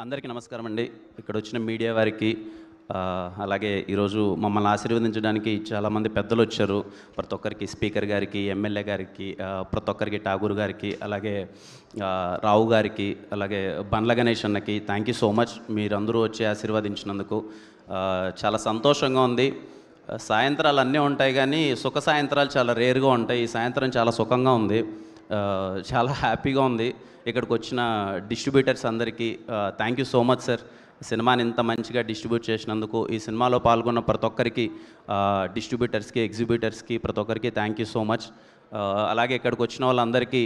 అందరికీ నమస్కారం అండి. ఇక్కడ వచ్చిన మీడియా వారికి అలాగే ఈరోజు మమ్మల్ని ఆశీర్వదించడానికి చాలామంది పెద్దలు వచ్చారు. ప్రతి ఒక్కరికి, స్పీకర్ గారికి, ఎమ్మెల్యే గారికి, ప్రతి ఒక్కరికి, ఠాగూర్ గారికి, అలాగే రావు గారికి, అలాగే బండ్ల గణేష్ అన్నకి థ్యాంక్ యూ సో మచ్. మీరందరూ వచ్చి ఆశీర్వదించినందుకు చాలా సంతోషంగా ఉంది. సాయంత్రాలు అన్నీ ఉంటాయి కానీ సుఖ సాయంత్రాలు చాలా రేర్గా ఉంటాయి. ఈ సాయంత్రం చాలా సుఖంగా ఉంది, చాలా హ్యాపీగా ఉంది. ఇక్కడికి వచ్చిన డిస్ట్రిబ్యూటర్స్ అందరికీ thank you so much sir. సినిమాని ఇంత మంచిగా డిస్ట్రిబ్యూట్ చేసినందుకు, ఈ సినిమాలో పాల్గొన్న ప్రతి ఒక్కరికి, డిస్ట్రిబ్యూటర్స్కి, ఎగ్జిబ్యూటర్స్కి, ప్రతి ఒక్కరికి థ్యాంక్ యూ సో మచ్. అలాగే ఇక్కడికి వచ్చిన వాళ్ళందరికీ,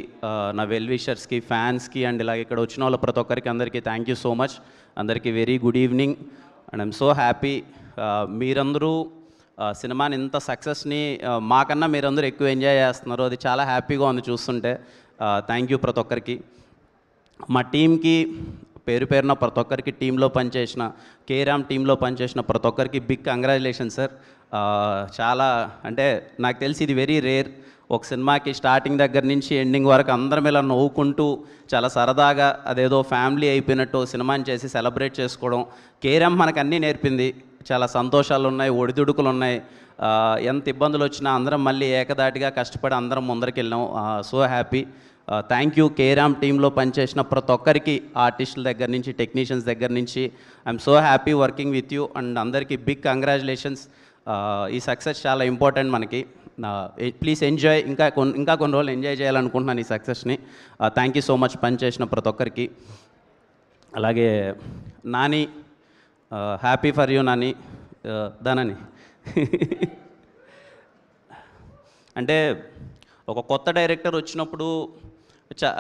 నా వెల్ విషర్స్కి, ఫ్యాన్స్కి అండ్ ఇలాగే ఇక్కడ వచ్చిన వాళ్ళ ప్రతి ఒక్కరికి అందరికీ థ్యాంక్ యూ సో మచ్. అందరికీ very good evening and I'm so happy. మీరందరూ సినిమాని ఇంత సక్సెస్ని మాకన్నా మీరందరూ ఎక్కువ ఎంజాయ్ చేస్తున్నారు. అది చాలా హ్యాపీగా ఉంది చూస్తుంటే. థ్యాంక్ యూ ప్రతి ఒక్కరికి. మా టీంకి పేరు పేరున ప్రతి ఒక్కరికి, టీంలో పనిచేసిన కేరామ్ టీంలో పనిచేసిన ప్రతి ఒక్కరికి బిగ్ కంగ్రాచులేషన్ సార్. చాలా అంటే నాకు తెలిసి ఇది వెరీ రేర్. ఒక సినిమాకి స్టార్టింగ్ దగ్గర నుంచి ఎండింగ్ వరకు అందరం ఇలా నవ్వుకుంటూ చాలా సరదాగా అదేదో ఫ్యామిలీ అయిపోయినట్టు సినిమాని చేసి సెలబ్రేట్ చేసుకోవడం కేరామ్ మనకు అన్నీ నేర్పింది. చాలా సంతోషాలు ఉన్నాయి, ఒడిదుడుకులు ఉన్నాయి. ఎంత ఇబ్బందులు వచ్చినా అందరం మళ్ళీ ఏకదాటిగా కష్టపడి అందరం ముందరికి వెళ్ళాం. So happy. Thank you carrom టీంలో పనిచేసిన ప్రతి ఒక్కరికి, ఆర్టిస్టుల దగ్గర నుంచి, టెక్నీషియన్స్ దగ్గర నుంచి. I'm so happy working with you and అందరికీ బిగ్ కంగ్రాచులేషన్స్. ఈ సక్సెస్ చాలా ఇంపార్టెంట్ మనకి. Please enjoy. ఇంకా కొన్ని రోజులు ఎంజాయ్ చేయాలనుకుంటున్నాను ఈ సక్సెస్ని. థ్యాంక్ యూ సో మచ్ పనిచేసిన ప్రతి ఒక్కరికి. అలాగే Nani, happy for you Nani. దానని అంటే ఒక కొత్త డైరెక్టర్ వచ్చినప్పుడు,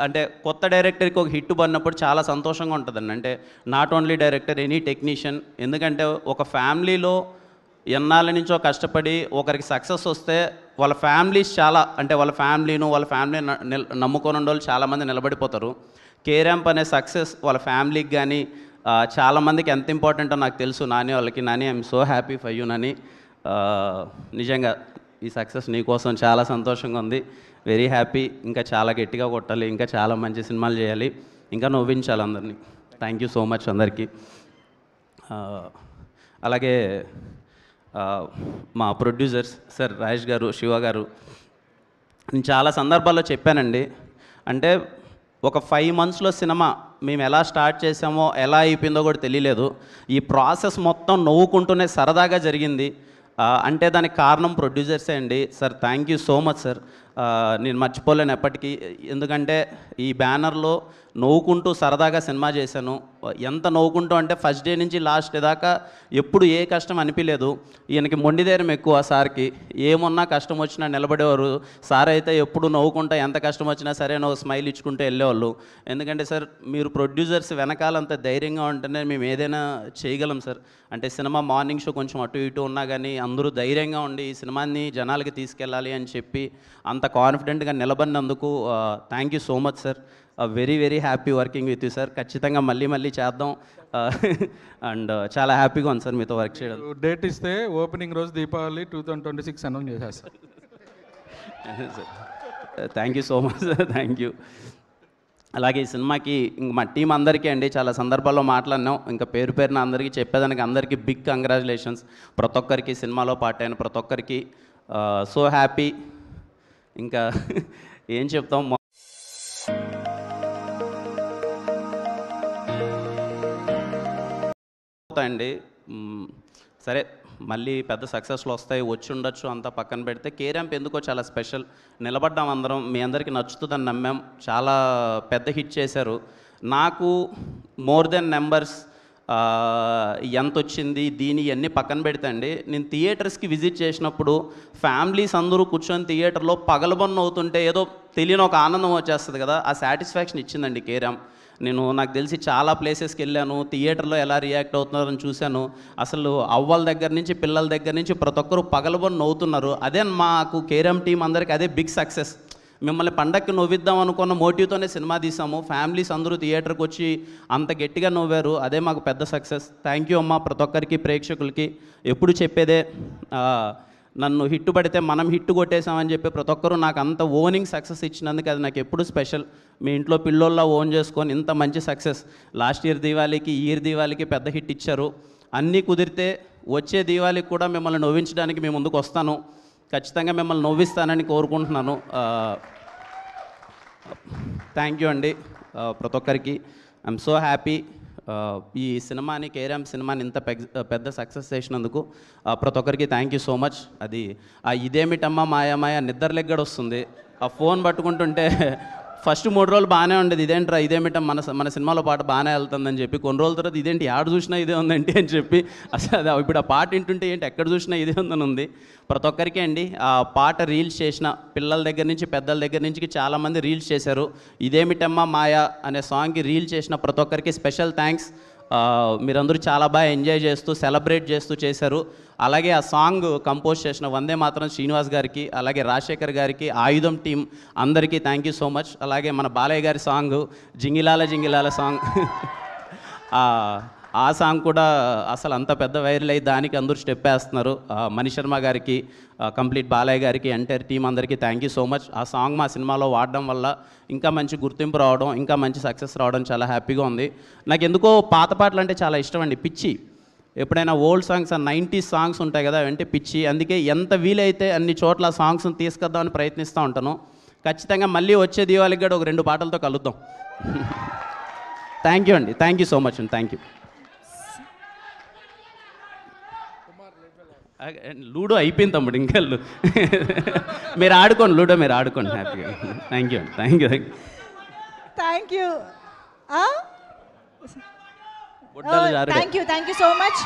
అంటే కొత్త డైరెక్టర్కి ఒక హిట్ పడినప్పుడు చాలా సంతోషంగా ఉంటుందండి. అంటే not only director, any technician. ఎందుకంటే ఒక ఫ్యామిలీలో ఎన్నాళ్ళ నుంచో కష్టపడి ఒకరికి సక్సెస్ వస్తే వాళ్ళ ఫ్యామిలీస్ చాలా, అంటే వాళ్ళ ఫ్యామిలీని నమ్ముకొని ఉండే వాళ్ళు చాలామంది నిలబడిపోతారు. కేరాంప్ అనే సక్సెస్ వాళ్ళ ఫ్యామిలీకి కానీ చాలామందికి ఎంత ఇంపార్టెంటో నాకు తెలుసు. నాని వాళ్ళకి. Nani, I'm so happy for you Nani. నిజంగా ఈ సక్సెస్ నీకోసం చాలా సంతోషంగా ఉంది. Very happy. ఇంకా చాలా గట్టిగా కొట్టాలి, ఇంకా చాలా మంచి సినిమాలు చేయాలి, ఇంకా నవ్వించాలి అందరినీ. థ్యాంక్ యూ సో మచ్ అందరికీ. అలాగే మా ప్రొడ్యూసర్స్ సార్ రాజేష్ గారు, శివ గారు. నేను చాలా సందర్భాల్లో చెప్పానండి, అంటే ఒక 5 monthsలో సినిమా మేము ఎలా స్టార్ట్ చేసామో, ఎలా అయిపోయిందో కూడా తెలియలేదు. ఈ ప్రాసెస్ మొత్తం నవ్వుకుంటూనే సరదాగా జరిగింది. అంటే దానికి కారణం ప్రొడ్యూసర్సే అండి. Sir thank you so much sir. నేను మర్చిపోలేను ఎప్పటికీ. ఎందుకంటే ఈ బ్యానర్లో నవ్వుకుంటూ సరదాగా సినిమా చేశాను. ఎంత నవ్వుకుంటూ అంటే ఫస్ట్ డే నుంచి లాస్ట్ డే దాకా ఎప్పుడు ఏ కష్టం అనిపించలేదు. ఈయనకి మొండిధైర్యం ఎక్కువ సార్కి. ఏమున్నా కష్టం వచ్చినా నిలబడేవారు. సార్ అయితే ఎప్పుడు నవ్వుకుంటా, ఎంత కష్టం వచ్చినా సరే నువ్వు స్మైల్ ఇచ్చుకుంటూ వెళ్ళేవాళ్ళు. ఎందుకంటే సార్ మీరు ప్రొడ్యూసర్స్ వెనకాలంత ధైర్యంగా ఉంటేనే మేము ఏదైనా చేయగలం సార్. అంటే సినిమా మార్నింగ్ షో కొంచెం అటు ఇటు ఉన్నా కానీ అందరూ ధైర్యంగా ఉండి ఈ సినిమాని జనాలకి తీసుకెళ్ళాలి అని చెప్పి అంత కాన్ఫిడెంట్గా నిలబడినందుకు thank you so much sir. Very very happy working with you sir. ఖచ్చితంగా మళ్ళీ చేద్దాం. అండ్ చాలా హ్యాపీగా ఉంది సార్ మీతో వర్క్ చేయడం. డేట్ ఇస్తే ఓపెనింగ్ రోజు దీపావళి 2026 అనౌన్స్ చేసేస్తారు. Thank you so much sir. Thank you. అలాగే ఈ సినిమాకి ఇంక మా టీం అందరికీ అండి చాలా సందర్భాల్లో మాట్లాడినాం. ఇంకా పేరు పేరున అందరికీ చెప్పేదానికి అందరికీ బిగ్ కంగ్రాచులేషన్స్. ప్రతి ఒక్కరికి, సినిమాలో పార్ట్ అయిన ప్రతి ఒక్కరికి సో హ్యాపీ. ఇంకా ఏం చెప్తాం అండి. సరే మళ్ళీ పెద్ద సక్సెస్లు వస్తాయి, వచ్చి ఉండొచ్చు, అంతా పక్కన పెడితే కేరాంప్ ఎందుకో చాలా స్పెషల్. నిలబడ్డాం అందరం, మీ అందరికీ నచ్చుతుందని నమ్మాం. చాలా పెద్ద హిట్ చేశారు. నాకు మోర్ దెన్ నెంబర్స్ ఎంత వచ్చింది దీని ఇవన్నీ పక్కన పెడితే అండి, నేను థియేటర్స్కి విజిట్ చేసినప్పుడు ఫ్యామిలీస్ అందరూ కూర్చొని థియేటర్లో పగలబొన్న అవుతుంటే ఏదో తెలియని ఒక ఆనందం వచ్చేస్తుంది కదా, ఆ సాటిస్ఫాక్షన్ ఇచ్చిందండి కేరాంప్. నాకు తెలిసి చాలా ప్లేసెస్కి వెళ్ళాను, థియేటర్లో ఎలా రియాక్ట్ అవుతున్నారని చూశాను. అసలు అవ్వల దగ్గర నుంచి పిల్లల దగ్గర నుంచి ప్రతి ఒక్కరు పగలబొని నవ్వుతున్నారు. అదే మాకు కేరాంప్ టీం అందరికీ అదే బిగ్ సక్సెస్. మిమ్మల్ని పండక్కి నవ్విద్దాం అనుకున్న మోటివ్తోనే సినిమా తీసాము. ఫ్యామిలీస్ అందరూ థియేటర్కి వచ్చి అంత గట్టిగా నవ్వారు. అదే మాకు పెద్ద సక్సెస్. థ్యాంక్ యూ అమ్మా ప్రతి ఒక్కరికి, ప్రేక్షకులకి. ఎప్పుడు చెప్పేదే నన్ను హిట్ పడితే మనం హిట్ కొట్టేసామని చెప్పి ప్రతి ఒక్కరూ నాకు అంత ఓనింగ్ సక్సెస్ ఇచ్చినందుకు అది నాకు ఎప్పుడు స్పెషల్. మీ ఇంట్లో పిల్లోల్లా ఓన్ చేసుకొని ఇంత మంచి సక్సెస్ లాస్ట్ ఇయర్ దీవాళికి ఈ ఇయర్ దీవాళికి పెద్ద హిట్ ఇచ్చారు. అన్నీ కుదిరితే వచ్చే దీవాళికి కూడా మిమ్మల్ని నవ్వించడానికి మేము ముందుకు వస్తాను. ఖచ్చితంగా మిమ్మల్ని నవ్విస్తానని కోరుకుంటున్నాను. థ్యాంక్ యూ అండి ప్రతి ఒక్కరికి. ఐఎమ్ సో హ్యాపీ ఈ సినిమాని కేరామ్ సినిమాని ఇంత పెద్ద సక్సెస్ చేసినందుకు ప్రతి ఒక్కరికి థ్యాంక్ యూ సో మచ్. అది ఇదేమిటమ్మా మాయా నిద్రలెగ్గడ వస్తుంది. ఆ ఫోన్ పట్టుకుంటుంటే ఫస్ట్ 3 రోజులు బాగానే ఉండేది, ఇదేంట్రా ఇదేమిటం మన సినిమాలో పాట బాగానే వెళ్తుందని చెప్పి, కొన్ని రోజుల తర్వాత ఇదేంటి ఆడ చూసినా ఇదే ఉందండి అని చెప్పి అసలు ఇప్పుడు ఆ పాట వింటుంటే ఏంటి ఎక్కడ చూసినా ఇదే ఉందని ఉంది. ప్రతి ఒక్కరికి అండి ఆ పాట రీల్స్ చేసిన పిల్లల దగ్గర నుంచి పెద్దల దగ్గర నుంచి చాలామంది రీల్స్ చేశారు. ఇదేమిటమ్మా మాయా అనే సాంగ్కి రీల్ చేసిన ప్రతి ఒక్కరికి స్పెషల్ థ్యాంక్స్. మీరందరూ చాలా బాగా ఎంజాయ్ చేస్తూ సెలబ్రేట్ చేస్తూ చేశారు. అలాగే ఆ సాంగ్ కంపోజ్ చేసిన వందే మాత్రం శ్రీనివాస్ గారికి, అలాగే రాజశేఖర్ గారికి, ఆయుధం టీం అందరికీ థ్యాంక్ యూ సో మచ్. అలాగే మన బాలయ్య గారి సాంగ్ జింగిలాల సాంగ్ ఆ సాంగ్ కూడా అసలు అంత పెద్ద వైరల్ అయ్యి దానికి అందరూ స్టెప్ వేస్తున్నారు. మణి శర్మ గారికి, కంప్లీట్ బాలయ్య గారికి, ఎంటైర్ టీం అందరికీ థ్యాంక్ యూ సో మచ్. ఆ సాంగ్ మా సినిమాలో వాడడం వల్ల ఇంకా మంచి గుర్తింపు రావడం, ఇంకా మంచి సక్సెస్ రావడం చాలా హ్యాపీగా ఉంది. నాకు ఎందుకో పాత పాటలు అంటే చాలా ఇష్టం అండి, పిచ్చి. ఎప్పుడైనా ఓల్డ్ సాంగ్స్ 90s సాంగ్స్ ఉంటాయి కదా అంటే పిచ్చి. అందుకే ఎంత వీలైతే అన్ని చోట్ల సాంగ్స్ని తీసుకొద్దామని ప్రయత్నిస్తూ ఉంటాను. ఖచ్చితంగా మళ్ళీ వచ్చే దీవాళికి కూడా ఒక 2 పాటలతో కలుద్దాం. థ్యాంక్ యూ అండి, థ్యాంక్ యూ సో మచ్ అండి, థ్యాంక్ యూ. లూడో అయిపోయింది తమ్ముడు, ఇంకా మీరు ఆడుకోండి, లూడో మీరు ఆడుకోండి హ్యాపీగా. థ్యాంక్ యూ అండి, థ్యాంక్ యూ థ్యాంక్ యూ బుడ్డలు జారుడే. Thank you so much.